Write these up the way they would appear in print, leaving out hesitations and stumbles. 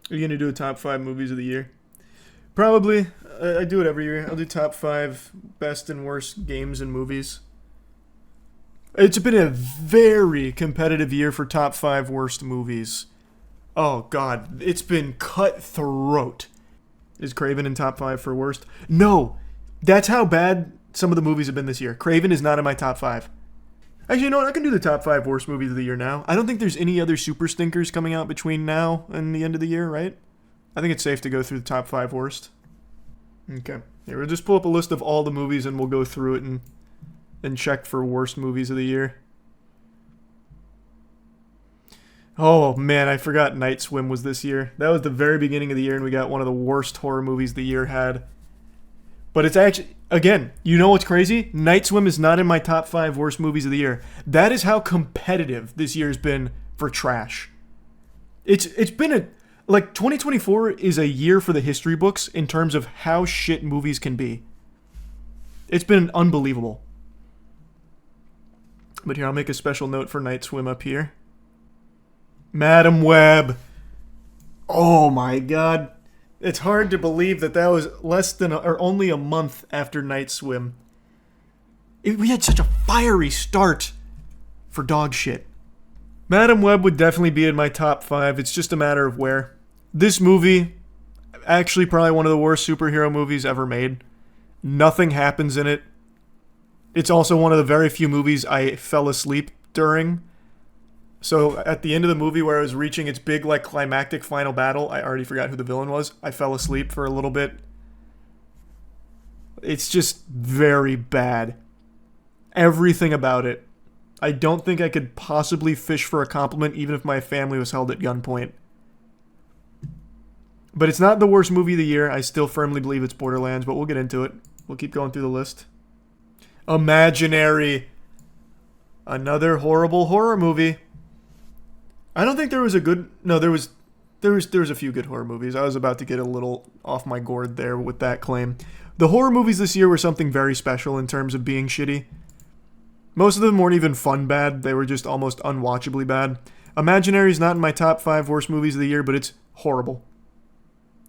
Are you gonna do a top 5 movies of the year? Probably. I do it every year. I'll do top 5 best and worst games and movies. It's been a very competitive year for top 5 worst movies. Oh god, it's been cutthroat. Is Craven in top 5 for worst? No, that's how bad some of the movies have been this year. Craven is not in my top 5. Actually, you know what? I can do the top 5 worst movies of the year now. I don't think there's any other super stinkers coming out between now and the end of the year, right? I think it's safe to go through the top 5 worst. Okay. Here, we'll just pull up a list of all the movies and we'll go through it and check for worst movies of the year. Oh man, I forgot Night Swim was this year. That was the very beginning of the year and we got one of the worst horror movies the year had. But it's actually, again, you know what's crazy? Night Swim is not in my top 5 worst movies of the year. That is how competitive this year's been for trash. It's been like 2024 is a year for the history books in terms of how shit movies can be. It's been unbelievable. But here, I'll make a special note for Night Swim up here. Madam Web. Oh my god. It's hard to believe that was less than or only a month after Night Swim. We had such a fiery start for dog shit. Madam Web would definitely be in my top 5. It's just a matter of where. This movie, actually probably one of the worst superhero movies ever made. Nothing happens in it. It's also one of the very few movies I fell asleep during. So at the end of the movie where I was reaching its big like climactic final battle, I already forgot who the villain was. I fell asleep for a little bit. It's just very bad. Everything about it. I don't think I could possibly fish for a compliment even if my family was held at gunpoint. But it's not the worst movie of the year. I still firmly believe it's Borderlands, but we'll get into it. We'll keep going through the list. Imaginary. Another horrible horror movie. I don't think there was a good... No, there was a few good horror movies. I was about to get a little off my gourd there with that claim. The horror movies this year were something very special in terms of being shitty. Most of them weren't even fun bad. They were just almost unwatchably bad. Imaginary is not in my top 5 worst movies of the year, but it's horrible.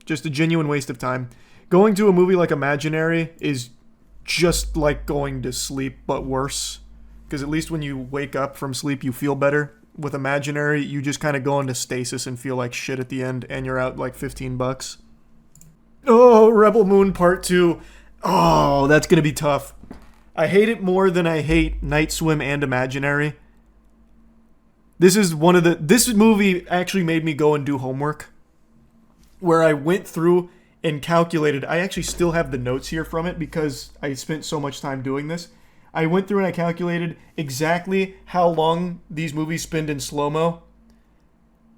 Just a genuine waste of time. Going to a movie like Imaginary is just like going to sleep, but worse. Because at least when you wake up from sleep, you feel better. With Imaginary, you just kind of go into stasis and feel like shit at the end, and you're out like $15. Oh, Rebel Moon Part 2. Oh, that's going to be tough. I hate it more than I hate Night Swim and Imaginary. This movie actually made me go and do homework. Where I went through and calculated. I actually still have the notes here from it because I spent so much time doing this. I went through and I calculated exactly how long these movies spend in slow-mo.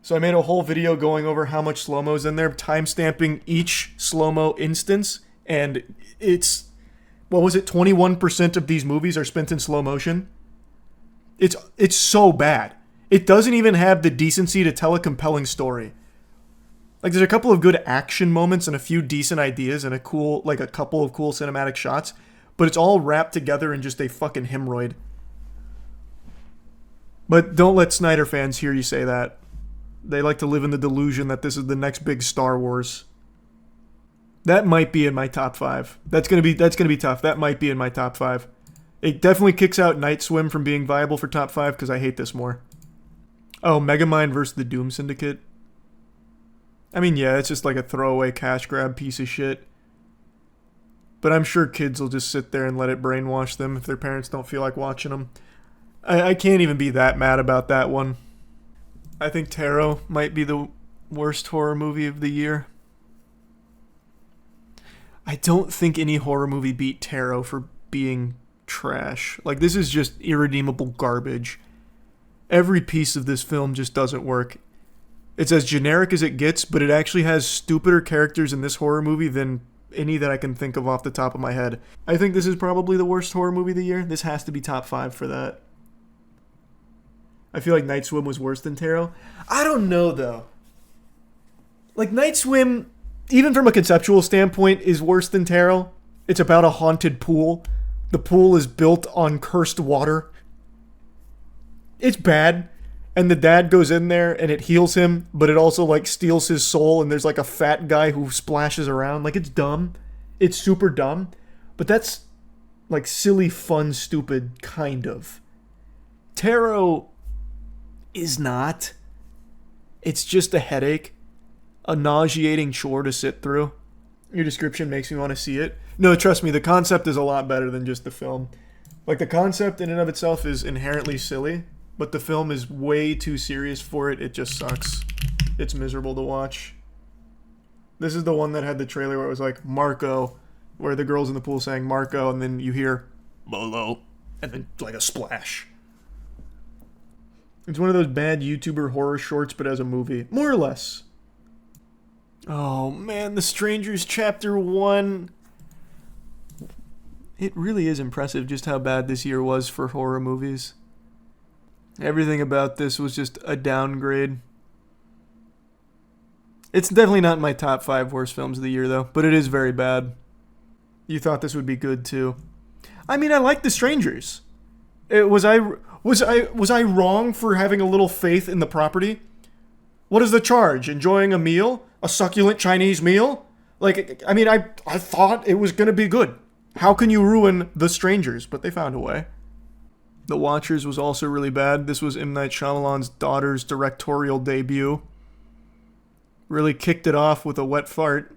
So I made a whole video going over how much slow-mo's in there, timestamping each slow-mo instance, and it's, 21% of these movies are spent in slow motion? It's so bad. It doesn't even have the decency to tell a compelling story. Like, there's a couple of good action moments and a few decent ideas and a couple of cool cinematic shots, but it's all wrapped together in just a fucking hemorrhoid. But don't let Snyder fans hear you say that. They like to live in the delusion that this is the next big Star Wars. That might be in my top 5. That's gonna be tough. That might be in my top 5. It definitely kicks out Night Swim from being viable for top 5 because I hate this more. Oh, Megamind versus the Doom Syndicate. I mean, yeah, it's just like a throwaway cash grab piece of shit. But I'm sure kids will just sit there and let it brainwash them if their parents don't feel like watching them. I can't even be that mad about that one. I think Tarot might be the worst horror movie of the year. I don't think any horror movie beat Tarot for being trash. Like, this is just irredeemable garbage. Every piece of this film just doesn't work. It's as generic as it gets, but it actually has stupider characters in this horror movie than any that I can think of off the top of my head. I think this is probably the worst horror movie of the year. This has to be top 5 for that. I feel like Night Swim was worse than Tarot. I don't know, though. Like, Night Swim, even from a conceptual standpoint, is worse than Tarot. It's about a haunted pool. The pool is built on cursed water. It's bad. And the dad goes in there and it heals him, but it also like steals his soul, and there's like a fat guy who splashes around. Like, it's dumb. It's super dumb. But that's like silly, fun, stupid, kind of. Tarot is not. It's just a headache. A nauseating chore to sit through. Your description makes me want to see it. No, trust me, the concept is a lot better than just the film. Like, the concept in and of itself is inherently silly, but the film is way too serious for it. It just sucks. It's miserable to watch. This is the one that had the trailer where it was like, Marco, where the girls in the pool saying Marco, and then you hear, Bolo, and then like a splash. It's one of those bad YouTuber horror shorts, but as a movie. More or less. Oh, man, The Strangers Chapter 1. It really is impressive just how bad this year was for horror movies. Everything about this was just a downgrade. It's definitely not in my top 5 worst films of the year, though, but it is very bad. You thought this would be good, too. I mean, I like The Strangers. Was I wrong for having a little faith in the property? What is the charge? Enjoying a meal? A succulent Chinese meal? Like, I mean, I thought it was going to be good. How can you ruin The Strangers? But they found a way. The Watchers was also really bad. This was M. Night Shyamalan's daughter's directorial debut. Really kicked it off with a wet fart.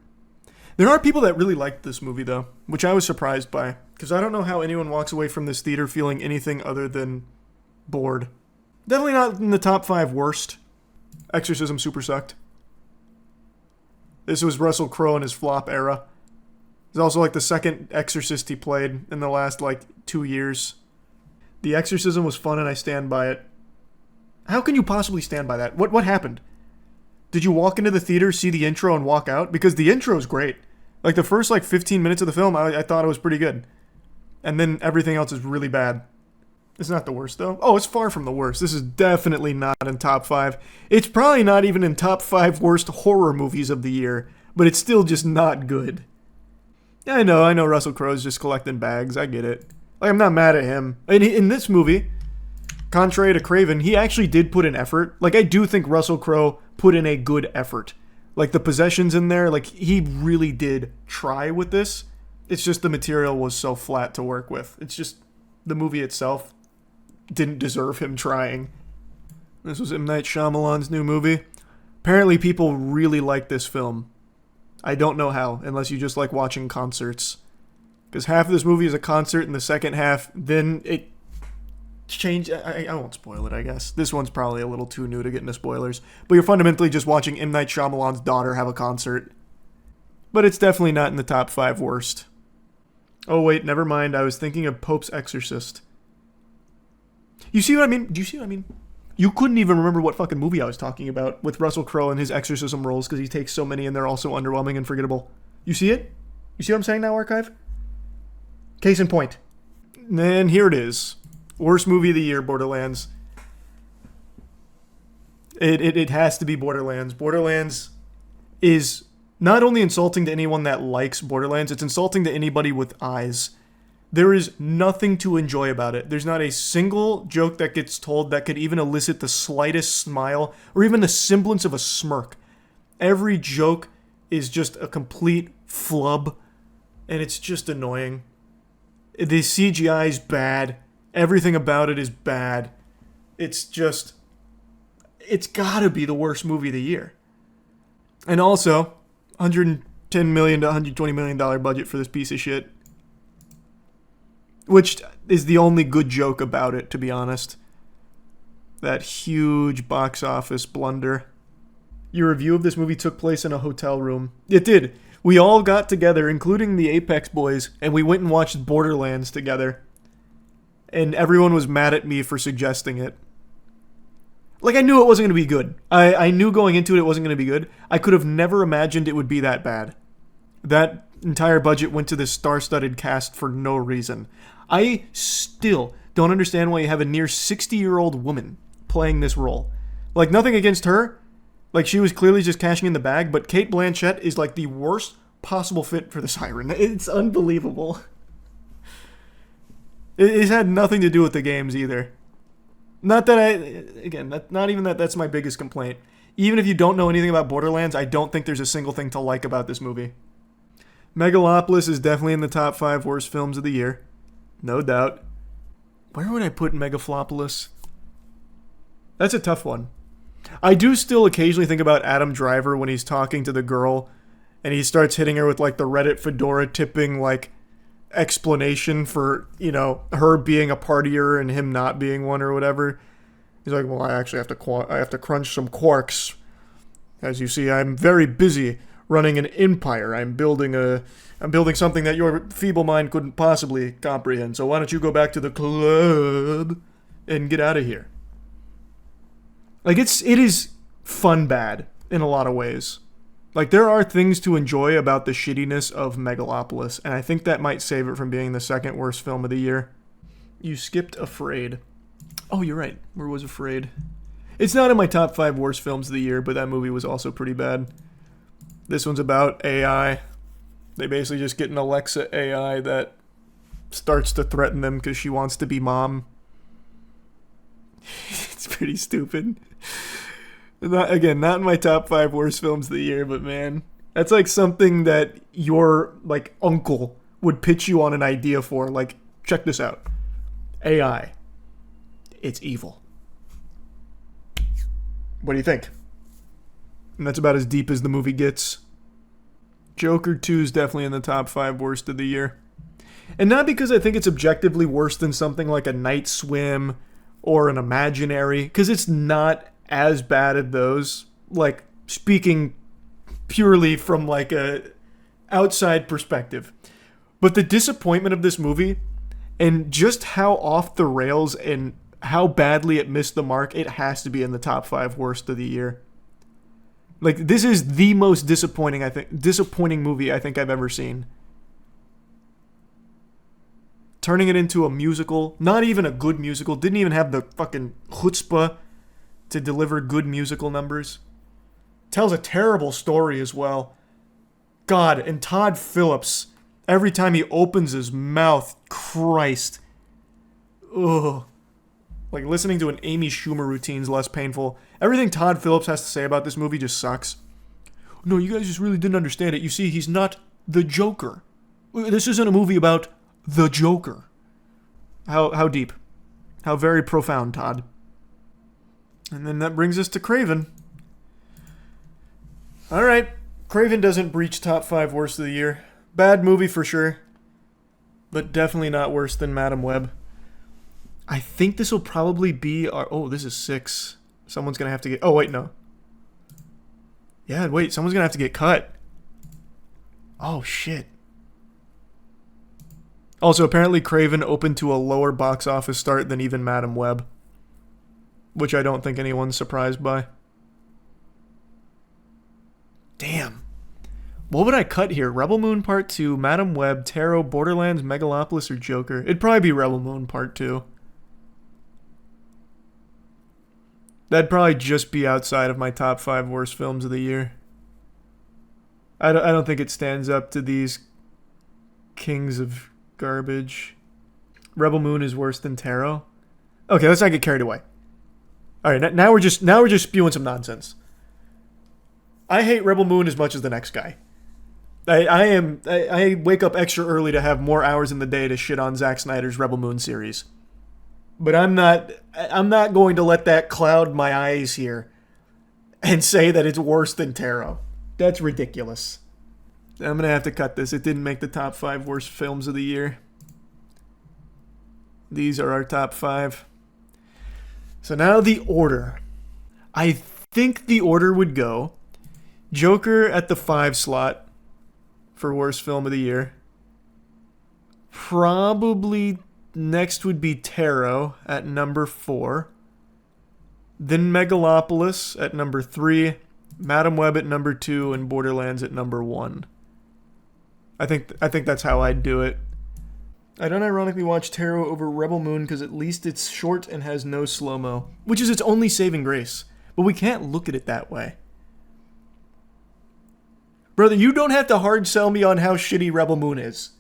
There are people that really liked this movie, though, which I was surprised by. Because I don't know how anyone walks away from this theater feeling anything other than bored. Definitely not in the top 5 worst. Exorcism super sucked. This was Russell Crowe in his flop era. It's also like the second Exorcist he played in the last like 2 years. The Exorcism was fun and I stand by it. How can you possibly stand by that? What happened? Did you walk into the theater, see the intro, and walk out? Because the intro is great. Like the first like 15 minutes of the film, I thought it was pretty good. And then everything else is really bad. It's not the worst, though. Oh, it's far from the worst. This is definitely not in top 5. It's probably not even in top 5 worst horror movies of the year, but it's still just not good. Yeah, I know Russell Crowe's just collecting bags. I get it. Like, I'm not mad at him. In this movie, contrary to Craven, he actually did put in effort. Like, I do think Russell Crowe put in a good effort. Like, the possessions in there, like, he really did try with this. It's just the material was so flat to work with. It's just the movie itself didn't deserve him trying. This was M. Night Shyamalan's new movie. Apparently people really like this film. I don't know how, unless you just like watching concerts. Because half of this movie is a concert, and the second half, then it changed. I won't spoil it, I guess. This one's probably a little too new to get into spoilers. But you're fundamentally just watching M. Night Shyamalan's daughter have a concert. But it's definitely not in the top 5 worst. Oh wait, never mind. I was thinking of Pope's Exorcist. You see what I mean? Do you see what I mean? You couldn't even remember what fucking movie I was talking about with Russell Crowe and his exorcism roles because he takes so many and they're all so underwhelming and forgettable. You see it? You see what I'm saying now, Archive? Case in point. And here it is. Worst movie of the year, Borderlands. It has to be Borderlands. Borderlands is not only insulting to anyone that likes Borderlands, it's insulting to anybody with eyes. There is nothing to enjoy about it. There's not a single joke that gets told that could even elicit the slightest smile or even the semblance of a smirk. Every joke is just a complete flub, and it's just annoying. The CGI is bad. Everything about it is bad. It's gotta be the worst movie of the year. And also, $110 million to $120 million budget for this piece of shit. Which is the only good joke about it, to be honest. That huge box office blunder. Your review of this movie took place in a hotel room. It did. We all got together, including the Apex boys, and we went and watched Borderlands together. And everyone was mad at me for suggesting it. Like, I knew it wasn't going to be good. I knew going into it wasn't going to be good. I could have never imagined it would be that bad. That entire budget went to this star-studded cast for no reason. I still don't understand why you have a near 60-year-old woman playing this role. Like, nothing against her. Like, she was clearly just cashing in the bag, but Cate Blanchett is like the worst possible fit for the Siren. It's unbelievable. It's had nothing to do with the games either. Not that not even that's my biggest complaint. Even if you don't know anything about Borderlands, I don't think there's a single thing to like about this movie. Megalopolis is definitely in the top 5 worst films of the year. No doubt. Where would I put Megalopolis? That's a tough one. I do still occasionally think about Adam Driver when he's talking to the girl and he starts hitting her with like the Reddit fedora tipping like explanation for, her being a partier and him not being one or whatever. He's like, well, I actually have to crunch some quarks. As you see, I'm very busy running an empire. I'm building something that your feeble mind couldn't possibly comprehend. So why don't you go back to the club and get out of here? Like it is fun bad in a lot of ways. Like there are things to enjoy about the shittiness of Megalopolis, and I think that might save it from being the second worst film of the year. You skipped Afraid. Oh, you're right. Where was Afraid? It's not in my top 5 worst films of the year, but that movie was also pretty bad. This one's about AI. They basically just get an Alexa AI that starts to threaten them because she wants to be mom. It's pretty stupid. Not in my top 5 worst films of the year, but man, that's like something that your like uncle would pitch you on an idea for. Like, check this out. AI. It's evil. What do you think? And that's about as deep as the movie gets. Joker 2 is definitely in the top 5 worst of the year. And not because I think it's objectively worse than something like a Night Swim or an Imaginary, because it's not as bad as those. Like, speaking purely from like a outside perspective. But the disappointment of this movie and just how off the rails and how badly it missed the mark, it has to be in the top 5 worst of the year. Like, this is the most disappointing movie I think I've ever seen. Turning it into a musical, not even a good musical, didn't even have the fucking chutzpah to deliver good musical numbers. Tells a terrible story as well. God, and Todd Phillips, every time he opens his mouth, Christ. Ugh. Like, listening to an Amy Schumer routine is less painful. Everything Todd Phillips has to say about this movie just sucks. No, you guys just really didn't understand it. You see, he's not the Joker. This isn't a movie about the Joker. How deep. How very profound, Todd. And then that brings us to Craven. Alright. Craven doesn't breach top 5 worst of the year. Bad movie for sure. But definitely not worse than Madam Web. I think this will probably be our... Oh, this is 6. Someone's going to have to get... Oh, wait, no. Yeah, wait. Someone's going to have to get cut. Oh, shit. Also, apparently Craven opened to a lower box office start than even Madam Web. Which I don't think anyone's surprised by. Damn. What would I cut here? Rebel Moon Part 2, Madam Web, Tarot, Borderlands, Megalopolis, or Joker? It'd probably be Rebel Moon Part 2. That'd probably just be outside of my top 5 worst films of the year. I don't think it stands up to these kings of garbage. Rebel Moon is worse than Tarot. Okay, let's not get carried away. All right, now we're just spewing some nonsense. I hate Rebel Moon as much as the next guy. I wake up extra early to have more hours in the day to shit on Zack Snyder's Rebel Moon series. But I'm not going to let that cloud my eyes here and say that it's worse than Tarot. That's ridiculous. I'm going to have to cut this. It didn't make the top 5 worst films of the year. These are our top 5. So now the order. I think the order would go Joker at the 5 slot for worst film of the year. Probably next would be Tarot at number 4. Then Megalopolis at number 3. Madam Web at number 2. And Borderlands at number 1. I think that's how I'd do it. I'd unironically watch Tarot over Rebel Moon because at least it's short and has no slow-mo, which is its only saving grace. But we can't look at it that way. Brother, you don't have to hard sell me on how shitty Rebel Moon is.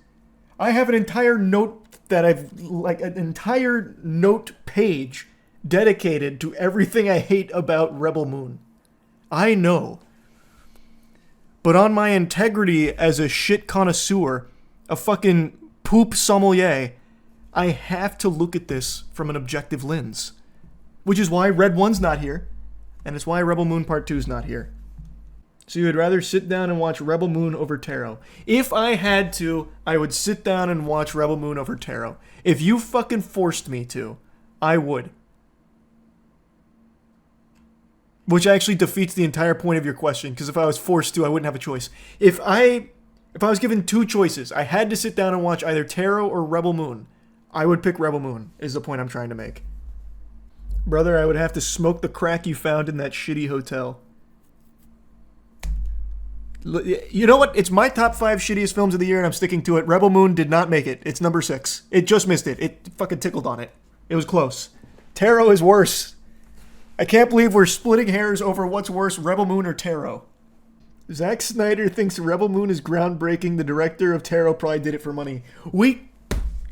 I have an entire note that an entire note page dedicated to everything I hate about Rebel Moon. I know. But on my integrity as a shit connoisseur, a fucking poop sommelier, I have to look at this from an objective lens. Which is why Red 1's not here, and it's why Rebel Moon Part 2's not here. So you would rather sit down and watch Rebel Moon over Tarot. If I had to, I would sit down and watch Rebel Moon over Tarot. If you fucking forced me to, I would. Which actually defeats the entire point of your question, because if I was forced to, I wouldn't have a choice. If I was given two choices, I had to sit down and watch either Tarot or Rebel Moon, I would pick Rebel Moon, is the point I'm trying to make. Brother, I would have to smoke the crack you found in that shitty hotel. You know what? It's my top 5 shittiest films of the year, and I'm sticking to it. Rebel Moon did not make it. It's number 6. It just missed it. It fucking tickled on it. It was close. Tarot is worse. I can't believe we're splitting hairs over what's worse, Rebel Moon or Tarot. Zack Snyder thinks Rebel Moon is groundbreaking. The director of Tarot probably did it for money.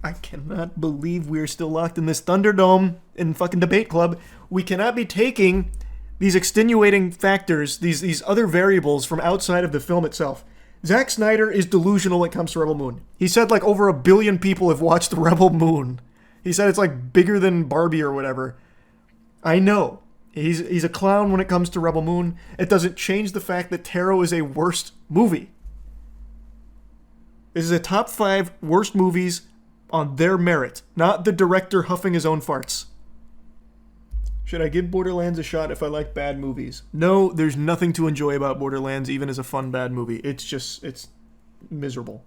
I cannot believe we're still locked in this Thunderdome in fucking debate club. We cannot be taking these extenuating factors, these other variables from outside of the film itself. Zack Snyder is delusional when it comes to Rebel Moon. He said like over 1 billion people have watched Rebel Moon. He said it's like bigger than Barbie or whatever. I know. He's a clown when it comes to Rebel Moon. It doesn't change the fact that Tarot is a worst movie. This is a top 5 worst movies on their merit, not the director huffing his own farts. Should I give Borderlands a shot if I like bad movies? No, there's nothing to enjoy about Borderlands, even as a fun bad movie. It's miserable.